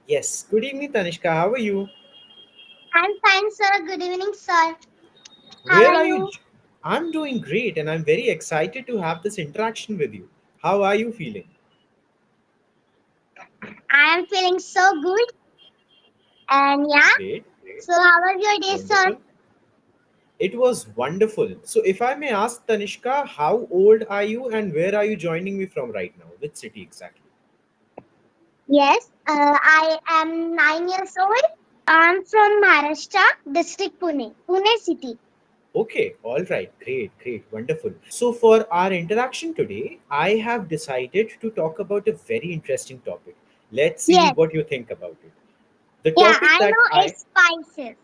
Yes. Good evening, Tanishka. How are you? I'm fine, sir. Good evening, sir. How Where are are you? you? I'm doing great and I'm very excited to have this interaction with you. How are you feeling? I am feeling so good. And yeah, Great. so how was your day, sir? Wonderful. It was wonderful. So, if I may ask, Tanishka, how old are you and where are you joining me from right now? Which city exactly? Yes, I am 9 years old. I'm from Maharashtra, district Pune city. Okay, all right, great, wonderful. So, for our interaction today, I have decided to talk about a very interesting topic. Let's see Yes, what you think about it. The yeah, topic I that know I it's spices.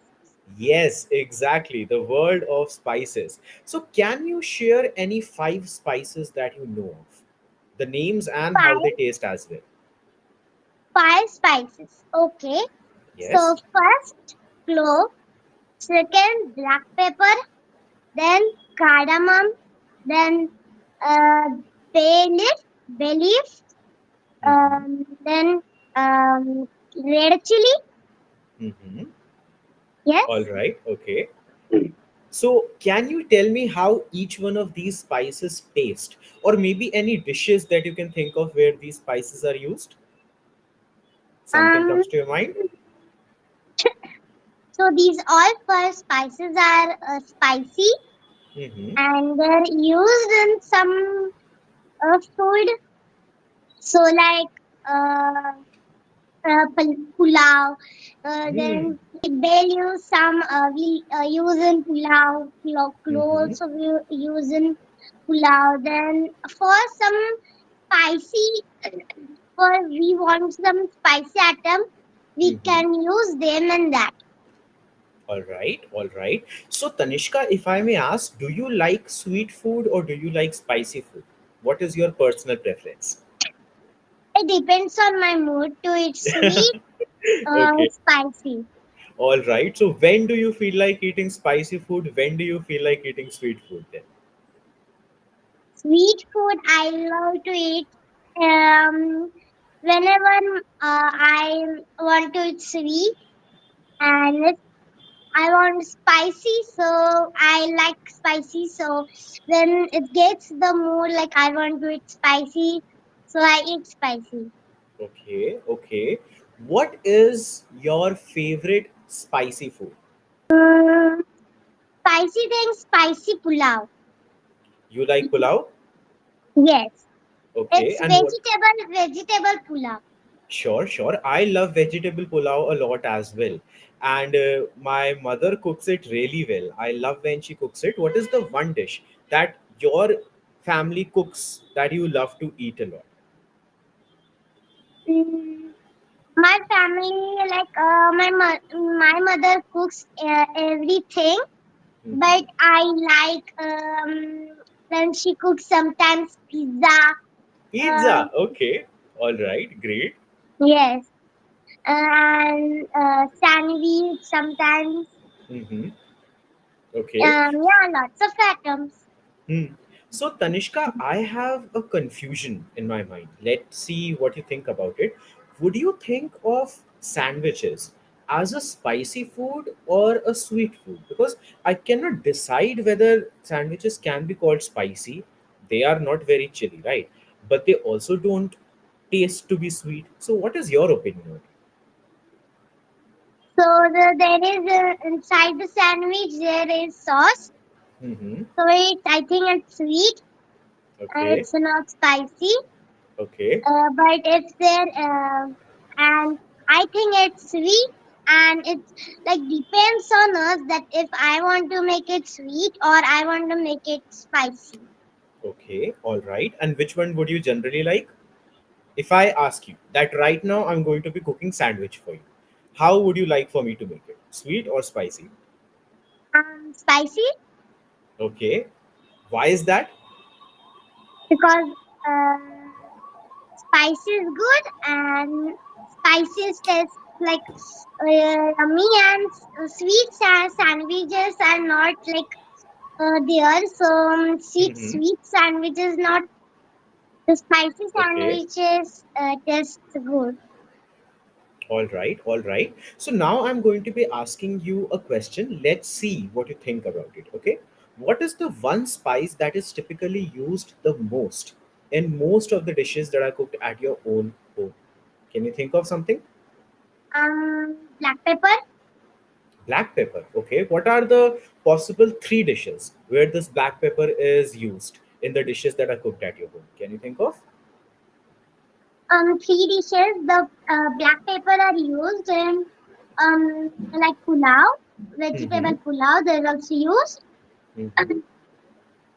Yes, exactly. The world of spices. So, can you share any five spices that you know of? The names and how they Five, taste as well. five spices. Okay. So Yes. first, clove. Second, black pepper. Then cardamom. Then uh, bay leaf. Mm-hmm. Then red chili. Mm-hmm. All Yes. right. Okay. So, can you tell me how each one of these spices taste, or maybe any dishes that you can think of where these spices are used? Something Um. comes to your mind? So these all five spices are spicy Mm-hmm. and they're used in some food. So like uh, pulao. Hmm. Then they'll use some we use in pulao. Mm-hmm. Cloves we use in pulao. Then for some spicy, for we want some spicy item, we Mm-hmm. can use them in that. All right, all right. So, Tanishka, if I may ask, do you like sweet food or do you like spicy food? What is your personal preference? It depends on my mood to eat sweet or Okay, spicy. all right. So, when do you feel like eating spicy food? When do you feel like eating sweet food then? Sweet food I love to eat. Whenever I want to eat sweet and if I want spicy, so I like spicy. So when it gets the mood like I want to eat spicy, so I eat spicy. Okay, okay. What is your favorite spicy food? Mm, spicy thing, spicy pulao. You like pulao? Yes, Okay, it's and what? vegetable pulao. Sure, sure. I love vegetable pulao a lot as well. And my mother cooks it really well. I love when she cooks it. What is the one dish that your family cooks that you love to eat a lot? Mm, my family, like my mother cooks everything, but Hmm. I like when she cooks sometimes pizza. Uh, Pizza. Okay. All right. Great. yes, and sandwich sometimes. Hmm. Okay. Yeah, lots of items. Hmm. So, Tanishka, I have a confusion in my mind. Let's see what you think about it. Would you think of sandwiches as a spicy food or a sweet food? Because I cannot decide whether sandwiches can be called spicy. They are not very chilly, right? But they also don't taste to be sweet. So, what is your opinion on it? So there is inside the sandwich there is sauce. Mm-hmm. So I think it's sweet. Okay. It's not spicy. Okay. But it's there, and I think it's sweet, and it's like depends on us that if I want to make it sweet or I want to make it spicy. Okay. All right. And which one would you generally like? If I ask you that right now I'm going to be cooking sandwich for you, how would you like for me to make it? Sweet or spicy? Spicy Okay. Why is that? because spicy is good and spices taste like yummy and sandwiches are not like there. So Hmm. sweet sandwiches not the spicy Okay. sandwiches taste good. All right, all right. So now I'm going to be asking you a question. Let's see what you think about it, okay? What is the one spice that is typically used the most in most of the dishes that are cooked at your own home? Can you think of something? Black pepper. Black pepper, okay. What are the possible three dishes where this black pepper is used in the dishes that are cooked at your home? Can you think of? Three dishes. The black pepper are used in like pulao, Mm-hmm. vegetable pulao. They're also used, Mm-hmm.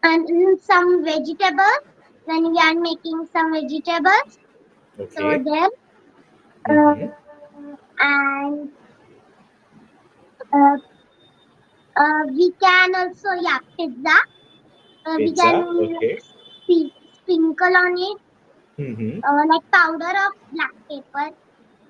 and in some vegetables when we are making some vegetables. So Okay. there, Mm-hmm. and uh, we can also, yeah, pizza. We can Pizza, okay. sprinkle on it Mm-hmm. like powder of black pepper.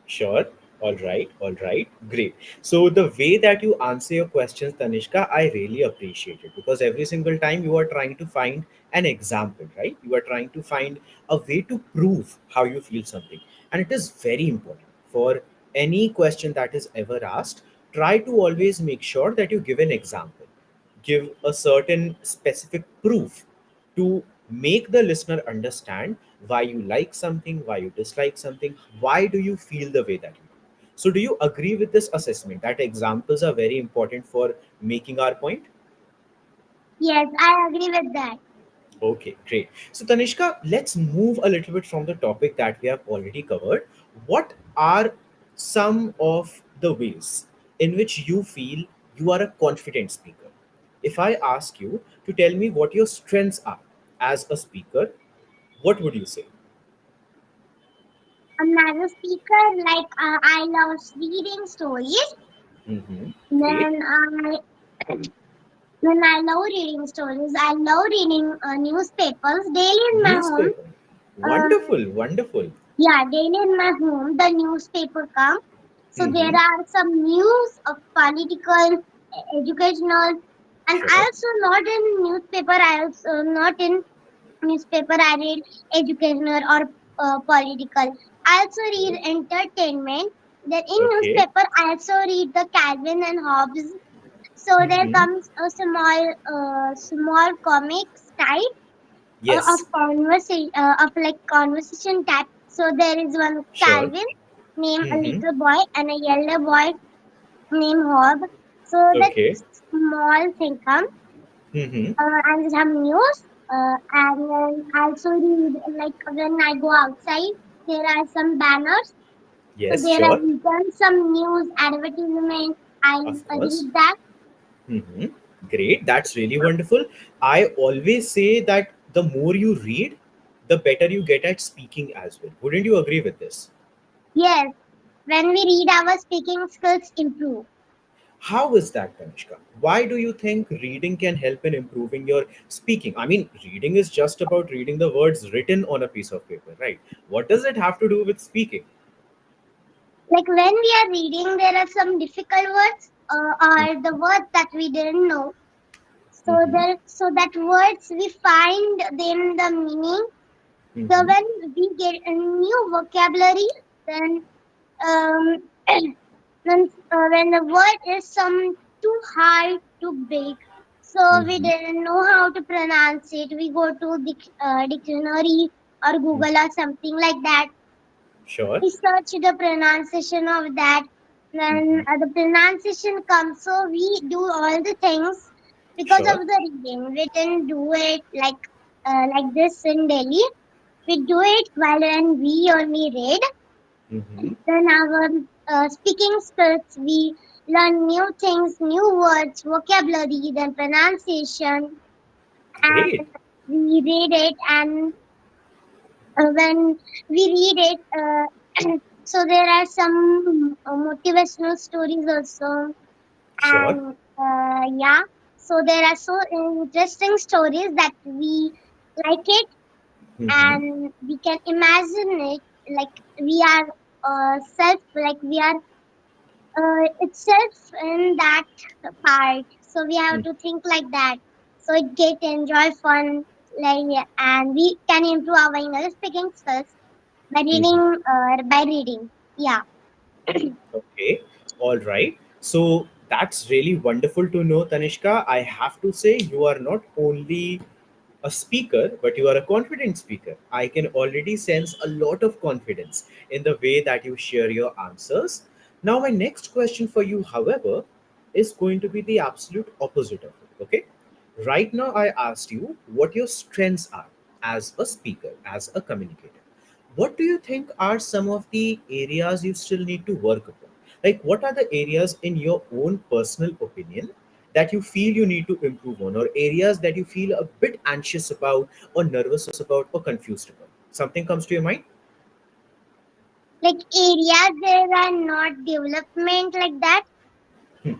Sure. All right. All right. Great. So the way that you answer your questions, Tanishka, I really appreciate it because every single time you are trying to find an example, right? You are trying to find a way to prove how you feel something. And it is very important for any question that is ever asked. Try to always make sure that you give an example, give a certain specific proof to make the listener understand why you like something, why you dislike something, why do you feel the way that you do. So, do you agree with this assessment that examples are very important for making our point? Yes, I agree with that. Okay, great. So, Tanishka, let's move a little bit from the topic that we have already covered. What are some of the ways in which you feel you are a confident speaker? If I ask you to tell me what your strengths are as a speaker, what would you say? As a speaker, like I love reading stories. Mm-hmm. Great. Then I love reading stories. I love reading newspapers daily in my home. Newspaper. Um, Wonderful, wonderful. yeah, daily in my home, the newspaper comes. So there Mm-hmm. are some news of political, educational, and Sure. also not in newspaper. I also not in newspaper. I read educational or political. I also read Okay. entertainment. Then in Okay. newspaper, I also read the Calvin and Hobbes. So there Mm-hmm. comes a small comics type of Yes. conversation of like conversation type. So there is one Sure. Calvin named a Mm-hmm. little boy and a elder boy named Hob. So that Okay. small thing comes Mm-hmm. and some news. And then I also read like when I go outside, there are some banners. So Yes, there are sure. written some news advertisement. I Of course. read that. Mm-hmm. Great. That's really wonderful. I always say that the more you read, the better you get at speaking as well. Wouldn't you agree with this? Yes, when we read, our speaking skills improve. How is that, Tanishka? Why do you think reading can help in improving your speaking? I mean, reading is just about reading the words written on a piece of paper, right? What does it have to do with speaking? Like when we are reading, there are some difficult words or the words that we didn't know. So Mm-hmm. so that words we find them the meaning. So Mm-hmm. when we get a new vocabulary, then um, when the word is some too hard, too big, so we Mm-hmm. didn't know how to pronounce it. We go to dictionary or Mm-hmm. Google or something like that. Sure. We search the pronunciation of that. Then Mm-hmm. the pronunciation comes, so we do all the things because of Sure. the reading. We didn't do it like this in Delhi. We do it while when we only read. Mm-hmm. Then our speaking skills, we learn new things, new words, vocabulary, then pronunciation, Great. and we read it. And when we read it, so there are some motivational stories also, Sure. and yeah, so there are so interesting stories that we like it, Mm-hmm. and we can imagine it like we are self, like we are itself in that part. So we have to think like that. So it get enjoy fun, like yeah, and we can improve our English speaking skills by Mm-hmm. reading. Yeah. Okay, all right. So that's really wonderful to know, Tanishka. I have to say, you are not only a speaker, but you are a confident speaker. I can already sense a lot of confidence in the way that you share your answers. Now, my next question for you, however, is going to be the absolute opposite of it. Okay. Right now, I asked you what your strengths are as a speaker, as a communicator. What do you think are some of the areas you still need to work upon? Like, what are the areas, in your own personal opinion, that you feel you need to improve on, or areas that you feel a bit anxious about, or nervous about, or confused about? Something comes to your mind? Like areas there are not development like that.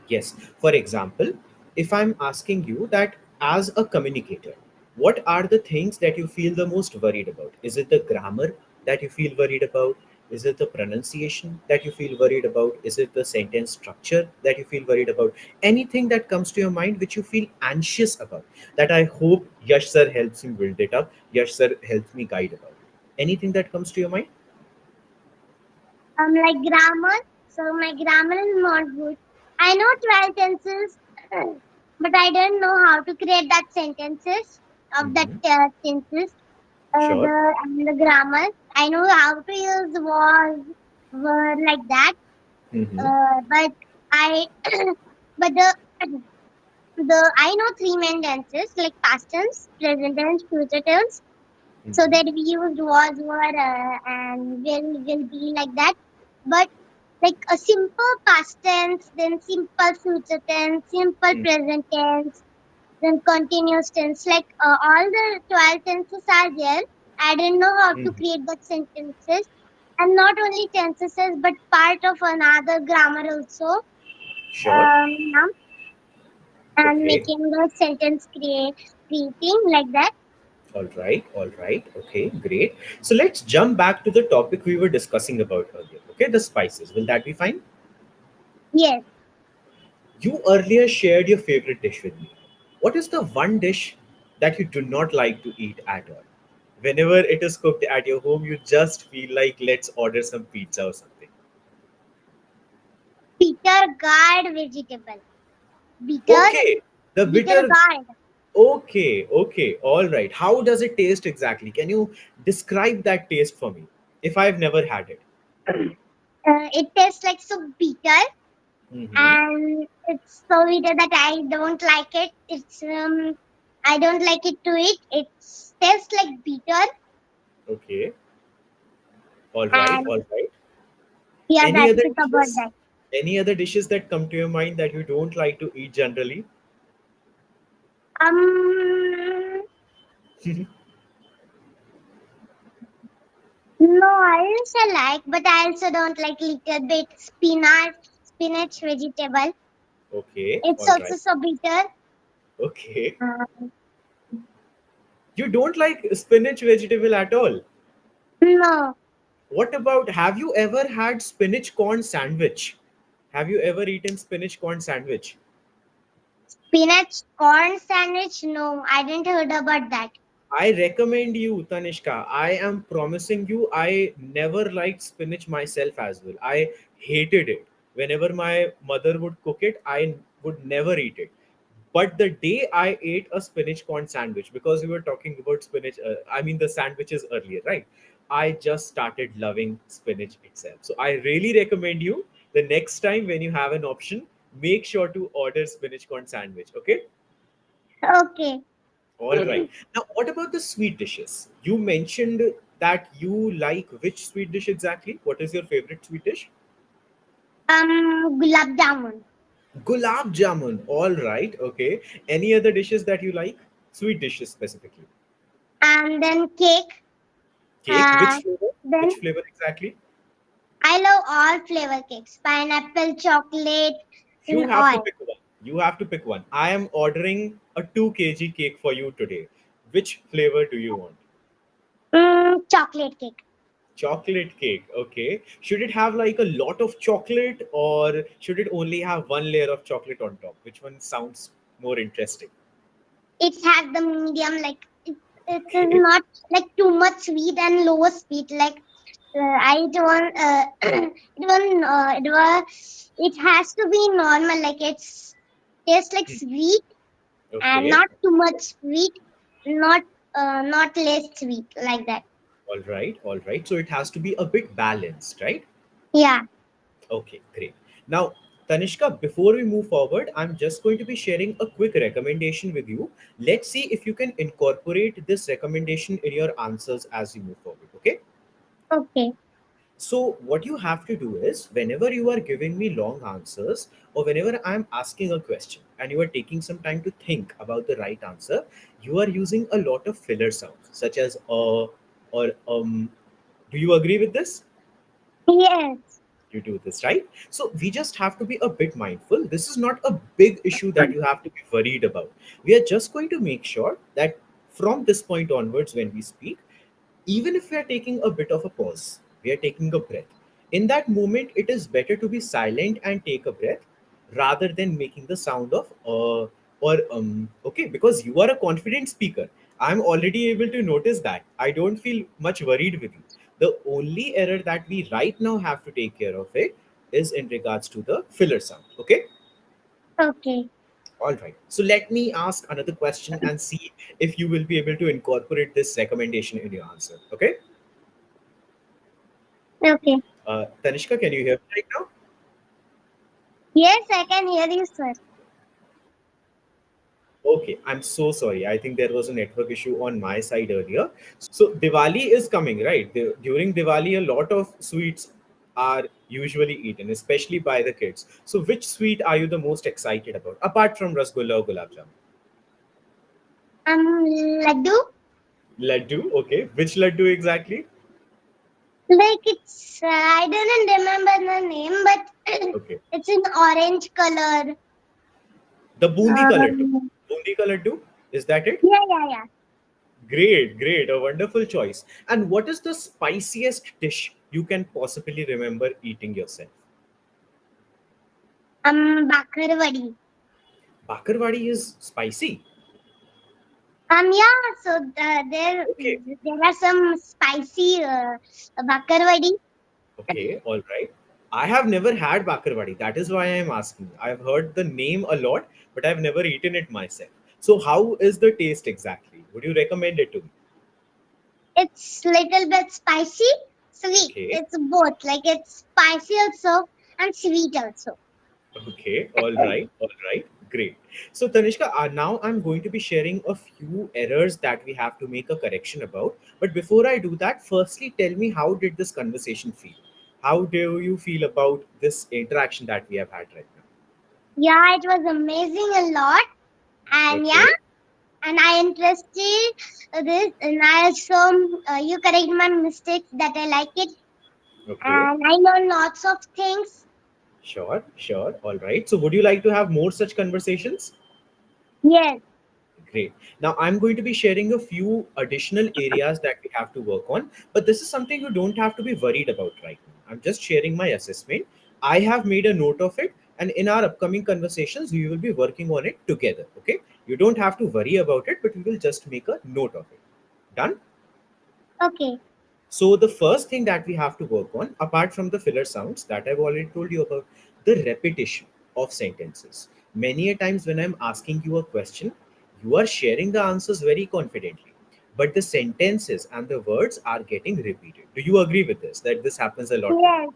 Yes. For example, if I'm asking you that as a communicator, what are the things that you feel the most worried about? Is it the grammar that you feel worried about? Is it the pronunciation that you feel worried about? Is it the sentence structure that you feel worried about? Anything that comes to your mind which you feel anxious about, that I hope Yash sir helps me build it up, Yash sir helps me guide about it. Anything that comes to your mind? Like grammar. So my grammar is not good. I know 12 tenses, but I don't know how to create that sentences of that Hmm. tenses. Sure. The grammar. I know how to use was, word like that. Hmm. But I, but the I know three main tenses like past tense, present tense, future tense. So Hmm. that we used was, were, and will be like that. But like a simple past tense, then simple future tense, simple present tense, then continuous tense. Like all the 12 tenses are there. I didn't know how to Hmm. create that sentences. And not only tenses, but part of another grammar also. Sure. Now, and Okay. making the sentence creating like that. All right, all right. Okay, great. So let's jump back to the topic we were discussing about earlier. Okay, the spices. Will that be fine? Yes, You earlier shared your favorite dish with me. What is the one dish that you do not like to eat at all? Whenever it is cooked at your home, you just feel like let's order some pizza or something. bitter gourd vegetable. Bitter, Okay, the bitter bitter. gourd. Okay, okay, all right. How does it taste exactly? Can you describe that taste for me if I've never had it? It tastes like so bitter, Mm-hmm. and it's so bitter that I don't like it. I don't like it to eat. It tastes like bitter, Okay, all right, and all right. yeah, Any that's other it about dishes? that. Any other dishes that come to your mind that you don't like to eat generally? Um, no, I also like, but I also don't like little bit spinach vegetable. Okay, It's all also right. so bitter. Okay. Uh, You don't like spinach vegetable at all. no, What about, have you ever had spinach corn sandwich? Have you ever eaten spinach corn sandwich? spinach corn sandwich. No, I didn't heard about that. I recommend you, Tanishka. I am promising you, I never liked spinach myself as well. I hated it. Whenever my mother would cook it, I would never eat it. But the day I ate a spinach corn sandwich, because we were talking about spinach, I mean the sandwiches earlier, right? I just started loving spinach itself. So I really recommend you, the next time when you have an option, make sure to order spinach corn sandwich. Okay? Okay. All right. Now, what about the sweet dishes? You mentioned that you like which sweet dish exactly? What is your favorite sweet dish? Gulab jamun. Gulab jamun. All right. Okay. Any other dishes that you like? Sweet dishes specifically. And then cake. Cake. Uh, Which flavor? then Which flavor exactly? I love all flavor cakes. Pineapple, chocolate, You and have to all. pick one. You have to pick one. I am ordering a 2 kg cake for you today. Which flavor do you want? Chocolate cake. Chocolate cake. Okay. Should it have like a lot of chocolate, or should it only have one layer of chocolate on top? Which one sounds more interesting? It has the medium, like it is Okay. not like too much sweet and low sweet. Like I don't. It won't. It has to be normal. Like it's tastes like Hmm. sweet and Okay. not too much sweet, not not less sweet like that. All right. All right. So it has to be a bit balanced, right? Yeah. Okay, great. Now, Tanishka, before we move forward, I'm just going to be sharing a quick recommendation with you. Let's see if you can incorporate this recommendation in your answers as we move forward. Okay. Okay. So, what you have to do is whenever you are giving me long answers or whenever I'm asking a question and you are taking some time to think about the right answer, you are using a lot of filler sounds such as or Do you agree with this? Yes. You do this, right? So we just have to be a bit mindful. This is not a big issue that you have to be worried about. We are just going to make sure that from this point onwards, when we speak, even if we are taking a bit of a pause, we are taking a breath. In that moment, it is better to be silent and take a breath rather than making the sound of okay, because you are a confident speaker. I'm already able to notice that. I don't feel much worried with you. The only error that we right now have to take care of it is in regards to the filler sound. Okay. Okay. All right. So let me ask another question and see if you will be able to incorporate this recommendation in your answer. Okay. Okay. Tanishka, can you hear me right now? Yes, I can hear you, sir. Okay, I'm so sorry. I think there was a network issue on my side earlier. So Diwali is coming, right? During Diwali, a lot of sweets are usually eaten, especially by the kids. So which sweet are you the most excited about, apart from Rasgulla or Gulab Jamun? Laddu. Laddu, okay. Which laddu exactly? Like it's I don't remember the name, but Okay. it's in orange color. The bundi ka laddu. Um, Bundi ka laddu? Is that it? yeah, yeah, yeah. Great, great. A wonderful choice. And what is the spiciest dish you can possibly remember eating yourself? Bakarwadi. Bakarwadi is spicy. Yeah. So Okay, there are some spicy bakarwadi. okay, all right. I have never had bakarwadi. That is why I am asking. I've heard the name a lot, but I've never eaten it myself. So, how is the taste exactly? Would you recommend it to me? It's little bit spicy, sweet. Okay, It's both. Like it's spicy also and sweet also. okay, all right, great. So, Tanishka, now I'm going to be sharing a few errors that we have to make a correction about. But before I do that, firstly, tell me how did this conversation feel? How do you feel about this interaction that we have had right Yeah, it was amazing a lot. now? And yeah, Okay, and I interested this, and I also you correct my mistakes that I like it, okay. and I know lots of things. Sure, sure. All right. So, would you like to have more such conversations? Yes. Great. Now, I'm going to be sharing a few additional areas that we have to work on, but this is something you don't have to be worried about right now. I'm just sharing my assessment. I have made a note of it, and in our upcoming conversations, we will be working on it together. Okay. You don't have to worry about it, but we will just make a note of it. Done? Okay. So the first thing that we have to work on, apart from the filler sounds that I've already told you about, the repetition of sentences. Many a times when I'm asking you a question, you are sharing the answers very confidently, but the sentences and the words are getting repeated. Do you agree with this? That this happens a lot with you?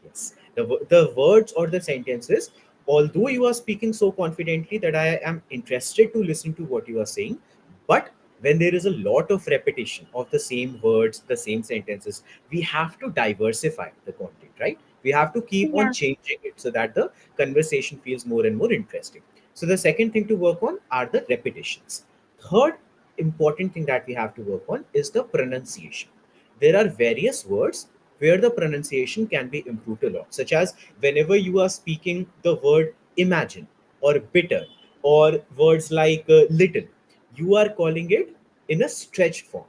Yes. Yes. The words or the sentences, although you are speaking so confidently that I am interested to listen to what you are saying, but when there is a lot of repetition of the same words, the same sentences, we have to diversify the content, right? We have to keep on Yeah. changing it so that the conversation feels more and more interesting. So, the second thing to work on are the repetitions. Third important thing that we have to work on is the pronunciation. There are various words where the pronunciation can be improved a lot, such as whenever you are speaking the word imagine or bitter or words like little, you are calling it in a stretched form.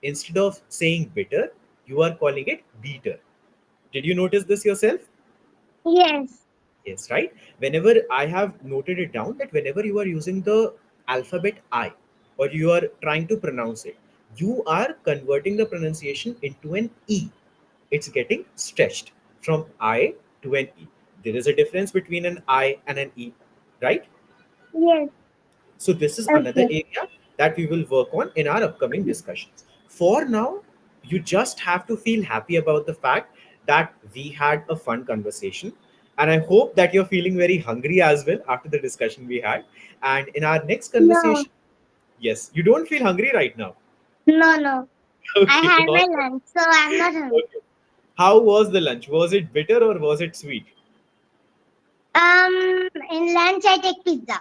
Instead of saying bitter, you are calling it beater. Did you notice this yourself? Yes. Yes, right. Whenever I have noted it down that whenever you are using the alphabet I or you are trying to pronounce it, you are converting the pronunciation into an E it's getting stretched from I to an E. There is a difference between an I and an E, right? Yes. So this is another Okay. area that we will work on in our upcoming discussions. For now, you just have to feel happy about the fact that we had a fun conversation. And I hope that you're feeling very hungry as well after the discussion we had. And in our next No. conversation, yes, you don't feel hungry right now. No. No. I Okay, had all my right. lunch, so I'm not hungry. Okay. How was the lunch? Was it bitter or was it sweet? In lunch I take pizza.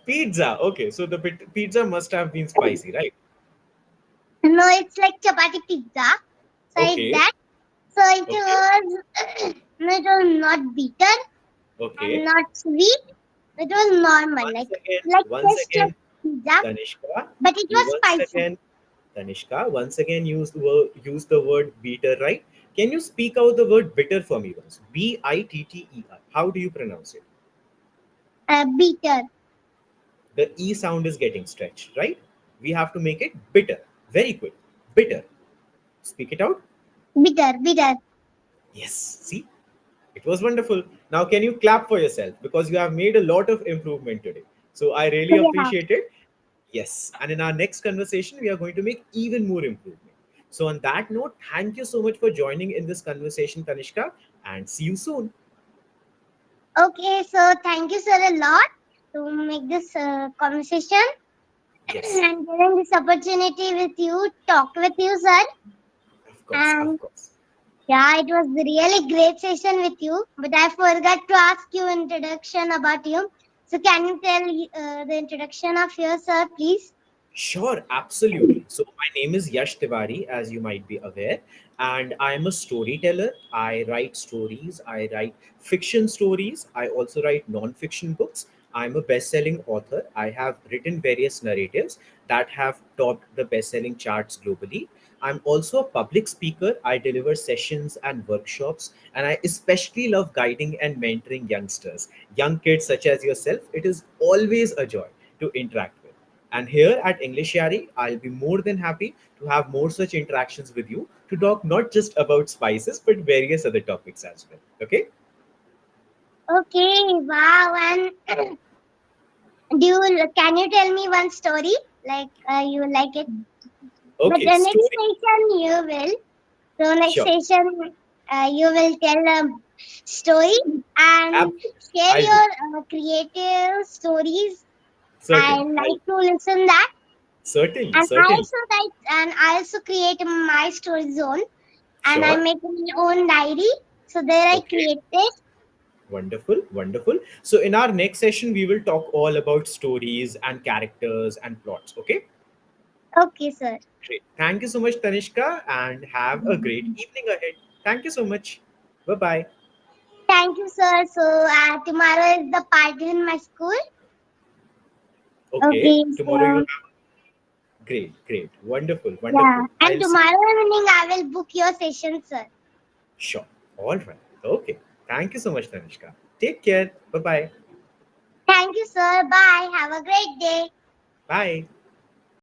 Pizza. Okay, so the pizza must have been spicy, right? No, it's like chapati pizza. So I ate Okay, that. So it okay, was, no, it was not bitter and okay. not sweet. It was normal, like Once taste of again, pizza, Tanishka, but it you was once spicy. again, Tanishka, once again use the word bitter, right? Can you speak out the word bitter for me once? Bitter. How do you pronounce it? Bitter, The E sound is getting stretched, right? We have to make it bitter. Very quick. Bitter. Speak it out. bitter. Yes. See, it was wonderful. Now, can you clap for yourself because you have made a lot of improvement today? So I really Yeah. appreciate it. Yes. And in our next conversation, we are going to make even more improvement. So, on that note, thank you so much for joining in this conversation, Tanishka, and see you soon. Okay, so thank you, sir, a lot to make this conversation Yes, and giving this opportunity with you, talk with you, sir. of course, of And course. yeah, it was really great session with you. But I forgot to ask you introduction about you. So can you tell the introduction of yours, sir, please? Sure, absolutely. So, my name is Yash Tiwari, as you might be aware, and I am a storyteller. I write stories, I write fiction stories, I also write non fiction books. I'm a best selling author. I have written various narratives that have topped the best selling charts globally. I'm also a public speaker. I deliver sessions and workshops, and I especially love guiding and mentoring youngsters, young kids such as yourself. It is always a joy to interact with. And here at EnglishYaari, I'll be more than happy to have more such interactions with you to talk not just about spices, but various other topics as well. Okay? Okay, wow. And can you tell me one story? Like you like it? But Okay, the next story. session you will. So next Sure. session you will tell a story and Absolutely. share I'll do. your creative stories. I Certainly. like to listen that. Certainly. And I Certainly. also write and I also create my story zone and I Sure. make my own diary. So there I Okay. create it. Wonderful. Wonderful. So in our next session, we will talk all about stories and characters and plots. Okay? Okay, sir. Great. Thank you so much, Tanishka, and have a great evening ahead. Thank you so much. Bye bye. Thank you, sir. So tomorrow is the party in my school. Okay. Okay, Tomorrow you so have. Great, great. Wonderful, yeah. wonderful. And I'll see you. tomorrow evening I will book your session, sir. Sure. All right. Okay. Thank you so much, Tanishka. Take care. Bye bye. Thank you, sir. Bye. Have a great day. Bye.